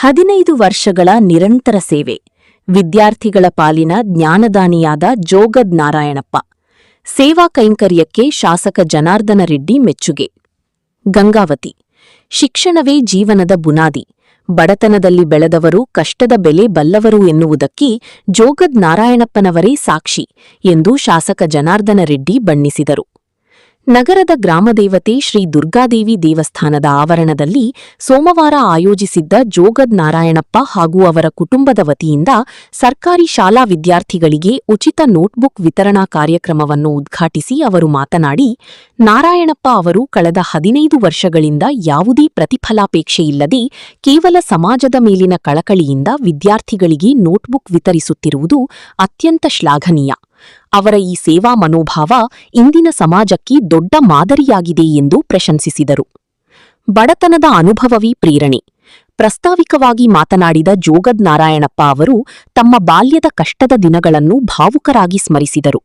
15 ವರ್ಷಗಳ ನಿರಂತರ ಸೇವೆ. ವಿದ್ಯಾರ್ಥಿಗಳ ಪಾಲಿನ ಜ್ಞಾನದಾನಿಯಾದ ಜೋಗದ್ ನಾರಾಯಣಪ್ಪ. ಸೇವಾ ಕೈಂಕರ್ಯಕ್ಕೆ ಶಾಸಕ ಜನಾರ್ದನ ರೆಡ್ಡಿ ಮೆಚ್ಚುಗೆ. ಗಂಗಾವತಿ. ಶಿಕ್ಷಣವೇ ಜೀವನದ ಬುನಾದಿ. ಬಡತನದಲ್ಲಿ ಬೆಳೆದವರು ಕಷ್ಟದ ಬೆಲೆ ಬಲ್ಲವರು ಎನ್ನುವುದಕ್ಕೆ ಜೋಗದ್ ನಾರಾಯಣಪ್ಪನವರೇ ಸಾಕ್ಷಿ ಎಂದು ಶಾಸಕ ಜನಾರ್ದನ ರೆಡ್ಡಿ ಬಣ್ಣಿಸಿದರು. ನಗರದ ಗ್ರಾಮದೇವತೆ ಶ್ರೀ ದುರ್ಗಾದೇವಿ ದೇವಸ್ಥಾನದ ಆವರಣದಲ್ಲಿ ಸೋಮವಾರ ಆಯೋಜಿಸಿದ್ದ ಜೋಗದ್ ನಾರಾಯಣಪ್ಪ ಹಾಗೂ ಅವರ ಕುಟುಂಬದ ವತಿಯಿಂದ ಸರ್ಕಾರಿ ಶಾಲಾ ವಿದ್ಯಾರ್ಥಿಗಳಿಗೆ ಉಚಿತ ನೋಟ್ಬುಕ್ ವಿತರಣಾ ಕಾರ್ಯಕ್ರಮವನ್ನು ಉದ್ಘಾಟಿಸಿ ಅವರು ಮಾತನಾಡಿ, ನಾರಾಯಣಪ್ಪ ಅವರು ಕಳೆದ 15 ವರ್ಷಗಳಿಂದ ಯಾವುದೇ ಪ್ರತಿಫಲಾಪೇಕ್ಷೆಯಿಲ್ಲದೆ ಕೇವಲ ಸಮಾಜದ ಮೇಲಿನ ಕಳಕಳಿಯಿಂದ ವಿದ್ಯಾರ್ಥಿಗಳಿಗೆ ನೋಟ್ಬುಕ್ ವಿತರಿಸುತ್ತಿರುವುದು ಅತ್ಯಂತ ಶ್ಲಾಘನೀಯ. ಅವರ ಈ ಸೇವಾ ಮನೋಭಾವ ಇಂದಿನ ಸಮಾಜಕ್ಕೆ ದೊಡ್ಡ ಮಾದರಿಯಾಗಿದೆ ಎಂದು ಪ್ರಶಂಸಿಸಿದರು. ಬಡತನದ ಅನುಭವವೇ ಪ್ರೇರಣೆ. ಪ್ರಾಸ್ತಾವಿಕವಾಗಿ ಮಾತನಾಡಿದ ಜೋಗದ್ ನಾರಾಯಣಪ್ಪ ಅವರು ತಮ್ಮ ಬಾಲ್ಯದ ಕಷ್ಟದ ದಿನಗಳನ್ನು ಭಾವುಕರಾಗಿ ಸ್ಮರಿಸಿದರು.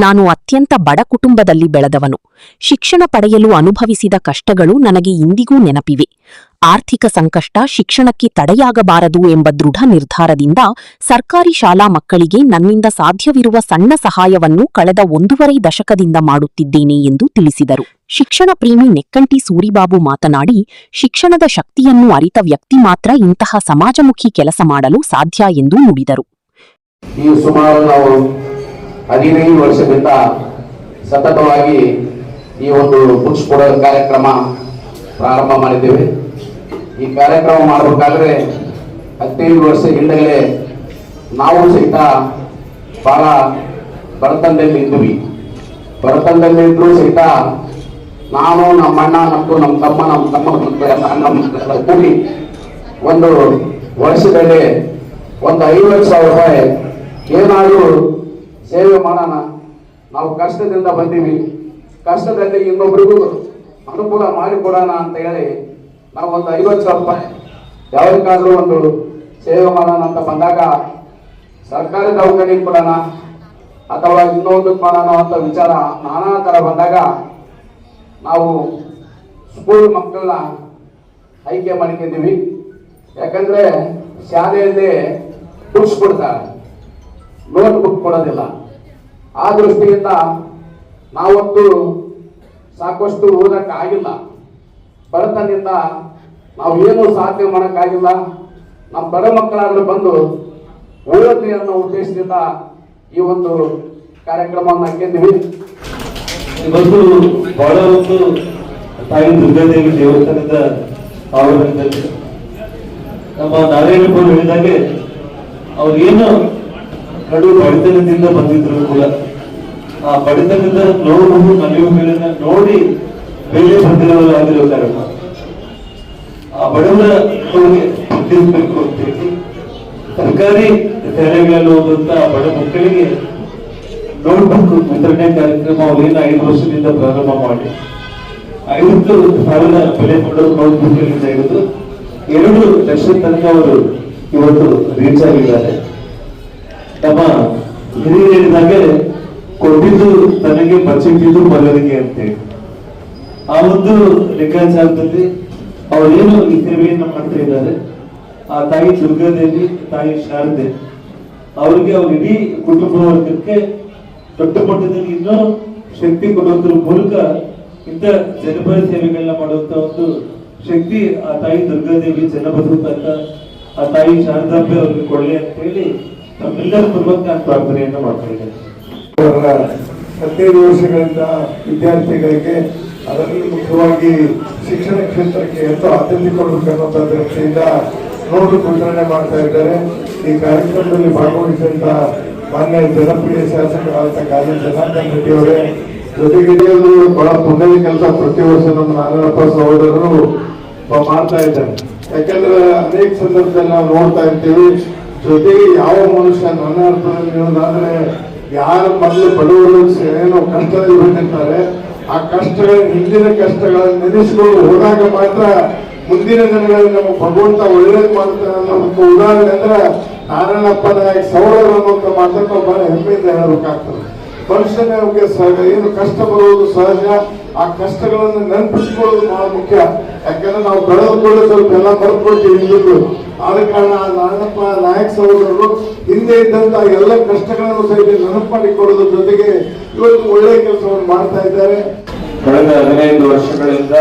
ನಾನು ಅತ್ಯಂತ ಬಡ ಕುಟುಂಬದಲ್ಲಿ ಬೆಳೆದವನು. ಶಿಕ್ಷಣ ಪಡೆಯಲು ಅನುಭವಿಸಿದ ಕಷ್ಟಗಳು ನನಗೆ ಇಂದಿಗೂ ನೆನಪಿವೆ. ಆರ್ಥಿಕ ಸಂಕಷ್ಟ ಶಿಕ್ಷಣಕ್ಕೆ ತಡೆಯಾಗಬಾರದು ಎಂಬ ದೃಢ ನಿರ್ಧಾರದಿಂದ ಸರ್ಕಾರಿ ಶಾಲಾ ಮಕ್ಕಳಿಗೆ ನನ್ನಿಂದ ಸಾಧ್ಯವಿರುವ ಸಣ್ಣ ಸಹಾಯವನ್ನು ಕಳೆದ 1.5 ದಶಕದಿಂದ ಮಾಡುತ್ತಿದ್ದೇನೆ ಎಂದು ತಿಳಿಸಿದರು. ಶಿಕ್ಷಣ ಪ್ರೇಮಿ ನೆಕ್ಕಂಟಿ ಸೂರಿಬಾಬು ಮಾತನಾಡಿ, ಶಿಕ್ಷಣದ ಶಕ್ತಿಯನ್ನು ಅರಿತ ವ್ಯಕ್ತಿ ಮಾತ್ರ ಇಂತಹ ಸಮಾಜಮುಖಿ ಕೆಲಸ ಮಾಡಲು ಸಾಧ್ಯ ಎಂದು ನುಡಿದರು. 15 ವರ್ಷದಿಂದ ಸತತವಾಗಿ ಈ ಒಂದು ಬುಕ್ಸ್ ಕೊಡೋ ಕಾರ್ಯಕ್ರಮ ಪ್ರಾರಂಭ ಮಾಡಿದ್ದೇವೆ. ಈ ಕಾರ್ಯಕ್ರಮ ಮಾಡಬೇಕಾದ್ರೆ 15 ವರ್ಷ ಹಿಂದಲೇ ನಾವು ಸಹಿತ ಬಹಳ ಬಡತನದಲ್ಲಿ ಇದ್ವಿ. ಬಡತನದಲ್ಲಿ ಇದ್ರೂ ಸಹಿತ ನಾನು, ನಮ್ಮಣ್ಣ ಮತ್ತು ನಮ್ಮ ತಮ್ಮ ಕೂಡಿ ಒಂದು ವರ್ಷದಲ್ಲಿ ಒಂದು 50,000 ರೂಪಾಯಿ ಏನಾದರೂ ಸೇವೆ ಮಾಡೋಣ. ನಾವು ಕಷ್ಟದಿಂದ ಬಂದೀವಿ, ಕಷ್ಟದಲ್ಲಿ ಇನ್ನೊಬ್ರಿಗೂ ಅನುಕೂಲ ಮಾಡಿಕೊಡೋಣ ಅಂತ ಹೇಳಿ ನಾವು ಒಂದು 50,000 ರೂಪಾಯಿ ಯಾವ್ದಕ್ಕಾದ್ರೂ ಒಂದು ಸೇವೆ ಮಾಡೋಣ ಅಂತ ಬಂದಾಗ, ಸರ್ಕಾರಿ ದವಾಖಾನೆಗೆ ಕೊಡೋಣ ಅಥವಾ ಇನ್ನೊಂದಕ್ಕೆ ಮಾಡೋಣ ಅಂತ ವಿಚಾರ ನಾನಾ ಥರ ಬಂದಾಗ ನಾವು ಸ್ಕೂಲ್ ಮಕ್ಕಳನ್ನ ಆಯ್ಕೆ ಮಾಡ್ಕೊಂಡಿದ್ದೀವಿ. ಯಾಕಂದ್ರೆ ಶಾಲೆಯಲ್ಲಿ ಬುಕ್ಸ್ ಕೊಡ್ತಾರೆ, ನೋಟ್ ಬುಕ್ ಕೊಡೋದಿಲ್ಲ. ಆ ದೃಷ್ಟಿಯಿಂದ ನಾವಂತೂ ಸಾಕಷ್ಟು ಓದಕ್ಕಾಗಿಲ್ಲ. ಬಡತನದಿಂದ ನಾವು ಏನು ಸಾಧನೆ ಮಾಡೋಕ್ಕಾಗಿಲ್ಲ. ನಮ್ಮ ಬಡ ಮಕ್ಕಳಾಗಲು ಬಂದು ಓದಲಿ ಅನ್ನೋ ಉದ್ದೇಶದಿಂದ ಈ ಒಂದು ಕಾರ್ಯಕ್ರಮವನ್ನು ಹಾಕಿದ್ದೀವಿ. ಇವತ್ತು ಬಹಳ ಒಂದು ತಾಯಿ ದುರ್ಗಾದೇವಿ ದೇವಸ್ಥಾನದ ಆವರಣದಲ್ಲಿ ನಮ್ಮ ನಾರಾಯಣಪ್ಪ ಹೇಳಿದಾಗೆ ಅವ್ರೇನು ಕಡು ಬಡತನದಿಂದ ಬಂದಿದ್ರು ಕೂಡ ಆ ಬಡತನದ ನೋವು ನಲಿವುಗಳನ್ನ ನೋಡಿ ಬೆಲೆ ಬಂದಿರೋರಾಗಿರೋ ಕಾರಣ ಆ ಬಡವರ ಗುರುತಿಸಬೇಕು ಅಂತೇಳಿ ಸರ್ಕಾರಿ ಶಾಲೆಗಳಲ್ಲಿ ಓದುವಂತ ಬಡ ಮಕ್ಕಳಿಗೆ ನೋಟ್ಬುಕ್ ವಿತರಣೆ ಕಾರ್ಯಕ್ರಮ ಅವರೇನು 5 ವರ್ಷದಿಂದ ಪ್ರಾರಂಭ ಮಾಡಿ 50,000 ಬೆಲೆ ಕೊಡೋ ನೋಟ್ಬುಕ್ ಗಳಿಂದ ಹಿಡಿದು 2 ಲಕ್ಷ ತನಕ ಅವರು ಇವತ್ತು ರೀಚ್ ಆಗಿದ್ದಾರೆ. ನಮ್ಮ ಹಿರಿಯರು ಹೇಳಿದಾಗೆ ಕೊಟ್ಟಿದ್ದು ತನಗೆ ಬಚ್ಚಿಟ್ಟಿದ್ದು ಬಲ್ಲರಿಗೆ ಅಂತೇಳಿ ಆ ಒಂದು ಲೆಕ್ಕಾಚಾರದಲ್ಲಿ ಅವರೇನು ಈ ಸೇವೆಯನ್ನು ಮಾಡ್ತಾ ಇದ್ದಾರೆ. ಆ ತಾಯಿ ದುರ್ಗಾದೇವಿ, ತಾಯಿ ಶಾರದೆ ಅವರಿಗೆ ಅವ್ರ ಇಡೀ ಕುಟುಂಬ ವರ್ಗಕ್ಕೆ ದೊಡ್ಡ ಮಟ್ಟದಲ್ಲಿ ಇನ್ನೂ ಶಕ್ತಿ ಕೊಡುವುದರ ಮೂಲಕ ಇಂಥ ಜನಪರ ಸೇವೆಗಳನ್ನ ಮಾಡುವಂತ ಒಂದು ಶಕ್ತಿ ಆ ತಾಯಿ ದುರ್ಗಾದೇವಿ ಜನಬದುಕಂತ ಆ ತಾಯಿ ಶಾರದಾಂಬೆ ಅವ್ರಿಗೆ ಕೊಡ್ಲಿ ಅಂತ ಹೇಳಿ ನಮ್ಮೆಲ್ಲರ ಪರವಾಗಿ ನಾನು ಪ್ರಾರ್ಥನೆಯನ್ನು ಮಾಡ್ತಾ ಇದ್ದೇನೆ. 15 ವರ್ಷಗಳಿಂದ ವಿದ್ಯಾರ್ಥಿಗಳಿಗೆ, ಅದರಲ್ಲಿ ಮುಖ್ಯವಾಗಿ ಶಿಕ್ಷಣ ಕ್ಷೇತ್ರಕ್ಕೆ ಹೆಚ್ಚು ಆದ್ಯತೆ ಕೊಡಬೇಕನ್ನೋ ದೃಷ್ಟಿಯಿಂದ ನೋಟ್ಬುಕ್ ವಿತರಣೆ ಮಾಡ್ತಾ ಇದ್ದಾರೆ. ಈ ಕಾರ್ಯಕ್ರಮದಲ್ಲಿ ಭಾಗವಹಿಸಿದಂತ ಮಾನ್ಯ ಜನಪ್ರಿಯ ಶಾಸಕರಾದ ಗಾಲಿ ಜನಾರ್ದನ ರೆಡ್ಡಿ ಅವರೇ, ಜೊತೆಗೆ ಬಹಳ ಪುಣ್ಯದ ಕೆಲಸ ಪ್ರತಿ ವರ್ಷ ನಮ್ಮ ನಾರಾಯಣಪ್ಪ ಸಹೋದರರು ಮಾಡ್ತಾ ಇದ್ದಾರೆ. ಯಾಕಂದ್ರೆ ಅನೇಕ ಸಂದರ್ಭದಲ್ಲಿ ನಾವು ನೋಡ್ತಾ ಇರ್ತೀವಿ, ಜೊತೆಗೆ ಯಾವ ಮನುಷ್ಯ ನನ್ನ ಅರ್ಥದಲ್ಲಿ ಹೇಳೋದಾದ್ರೆ ಯಾರು ಮೊದಲು ಬಡವರು ಏನು ಕಷ್ಟದಲ್ಲಿ ಬಂದಿರ್ತಾರೆ, ಆ ಕಷ್ಟಗಳ ಹಿಂದಿನ ಕಷ್ಟಗಳನ್ನು ನೆನೆಸಿಕೊಂಡು ಹೋದಾಗ ಮಾತ್ರ ಮುಂದಿನ ದಿನಗಳಲ್ಲಿ ನಮಗೆ ಭಗವಂತ ಒಳ್ಳೇದು ಮಾಡ್ತಾನೆ ಅನ್ನೋದಕ್ಕೆ ಉದಾಹರಣೆ ಅಂದ್ರೆ ನಾರಾಯಣಪ್ಪನ ಸೌರವ್ ಅನ್ನುವಂಥ ಮಾತನ್ನು ಬಹಳ ಹೆಮ್ಮೆಯಿಂದ ಹೇಳಬೇಕಾಗ್ತದೆ. ಮನುಷ್ಯನಿಗೆ ಏನು ಕಷ್ಟ ಬರುವುದು ಸಹಜ, ಆ ಕಷ್ಟಗಳನ್ನು ನೆನಪಿಸ್ಕೊಳ್ಳೋದು ಬಹಳ ಮುಖ್ಯ. ಯಾಕಂದ್ರೆ ನಾವು ಬೆಳೆದುಕೊಳ್ಳೋ ಸ್ವಲ್ಪ ಎಲ್ಲ ಬರ್ಕೊಳ್ತೀವಿ ಹಿಂದಿದ್ದು. ಆದ ಕಾರಣ ನಾರಾಯಣಪ್ಪ ನಾಯಕ್ ಸಹೋದರರು ಹಿಂದೆ ಇದ್ದಂತ ಎಲ್ಲ ಕಷ್ಟಗಳನ್ನು ಸಹಿತ ನೆನಪು ಮಾಡಿಕೊಳ್ಳೋದ್ರ ಜೊತೆಗೆ ಇವತ್ತು ಒಳ್ಳೆಯ ಕೆಲಸವನ್ನು ಮಾಡ್ತಾ ಇದ್ದಾರೆ. ಕಳೆದ 15 ವರ್ಷಗಳಿಂದ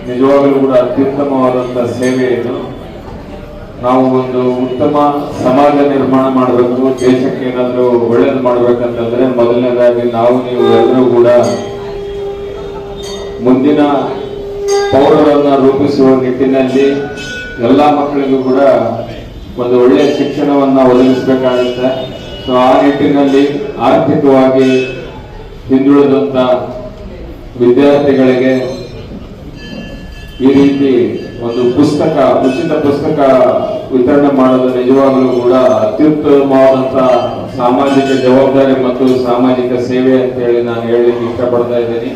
ನಿಜವಾಗಲೂ ಕೂಡ ಅತ್ಯುತ್ತಮವಾದಂತಹ ಸೇವೆಯನ್ನು ನಾವು ಒಂದು ಉತ್ತಮ ಸಮಾಜ ನಿರ್ಮಾಣ ಮಾಡಬೇಕು, ದೇಶಕ್ಕೆ ಏನಾದರೂ ಒಳ್ಳೇದು ಮಾಡ್ಬೇಕಂತಂದ್ರೆ ಮೊದಲನೇದಾಗಿ ನಾವು ನೀವು ಎಲ್ಲರೂ ಕೂಡ ಮುಂದಿನ ಪೌರರನ್ನ ರೂಪಿಸುವ ನಿಟ್ಟಿನಲ್ಲಿ ಎಲ್ಲ ಮಕ್ಕಳಿಗೂ ಕೂಡ ಒಂದು ಒಳ್ಳೆಯ ಶಿಕ್ಷಣವನ್ನ ಒದಗಿಸಬೇಕಾಗುತ್ತೆ. ಸೊ ಆ ನಿಟ್ಟಿನಲ್ಲಿ ಆರ್ಥಿಕವಾಗಿ ಹಿಂದುಳಿದಂತ ವಿದ್ಯಾರ್ಥಿಗಳಿಗೆ ಈ ರೀತಿ ಒಂದು ಪುಸ್ತಕ, ಉಚಿತ ಪುಸ್ತಕ ವಿತರಣೆ ಮಾಡೋದು ನಿಜವಾಗಲೂ ಕೂಡ ಅತ್ಯುತ್ತಮವಾದಂತ ಸಾಮಾಜಿಕ ಜವಾಬ್ದಾರಿ ಮತ್ತು ಸಾಮಾಜಿಕ ಸೇವೆ ಅಂತ ಹೇಳಿ ನಾನು ಹೇಳಲಿಕ್ಕೆ ಇಷ್ಟಪಡ್ತಾ ಇದ್ದೀನಿ.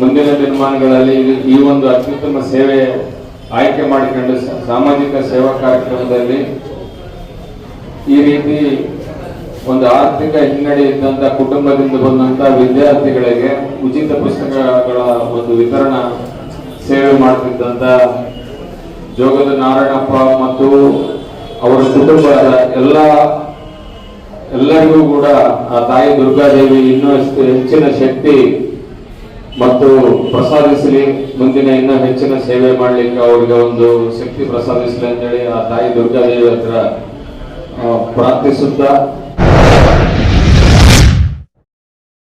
ಮುಂದಿನ ದಿನಮಾನಗಳಲ್ಲಿ ಈ ಒಂದು ಅತ್ಯುತ್ತಮ ಸೇವೆ ಆಯ್ಕೆ ಮಾಡಿಕೊಂಡು ಸಾಮಾಜಿಕ ಸೇವಾ ಕಾರ್ಯಕ್ರಮದಲ್ಲಿ ಈ ರೀತಿ ಒಂದು ಆರ್ಥಿಕ ಹಿನ್ನಡೆ ಇದ್ದಂತ ಕುಟುಂಬದಿಂದ ಬಂದಂತ ವಿದ್ಯಾರ್ಥಿಗಳಿಗೆ ಉಚಿತ ಪುಸ್ತಕಗಳ ಒಂದು ವಿತರಣಾ ಸೇವೆ ಮಾಡ್ತಿದ್ದಂತ ಜೋಗದ ನಾರಾಯಣಪ್ಪ ಮತ್ತು ಅವರ ಕುಟುಂಬದ ಎಲ್ಲರಿಗೂ ಕೂಡ ಆ ತಾಯಿ ದುರ್ಗಾದೇವಿ ಇನ್ನೂ ಹೆಚ್ಚಿನ ಶಕ್ತಿ ಮತ್ತು ಪ್ರಸಾದಿಸಲಿ, ಮುಂದಿನ ಇನ್ನೂ ಹೆಚ್ಚಿನ ಸೇವೆ ಮಾಡಲಿಕ್ಕೆ ಅವರಿಗೆ ಒಂದು ಶಕ್ತಿ ಪ್ರಸಾದಿಸಲಿ ಅಂತೇಳಿ ಆ ತಾಯಿ ದುರ್ಗಾದೇವಿ ಹತ್ರ ಪ್ರಾರ್ಥಿಸುತ್ತಾ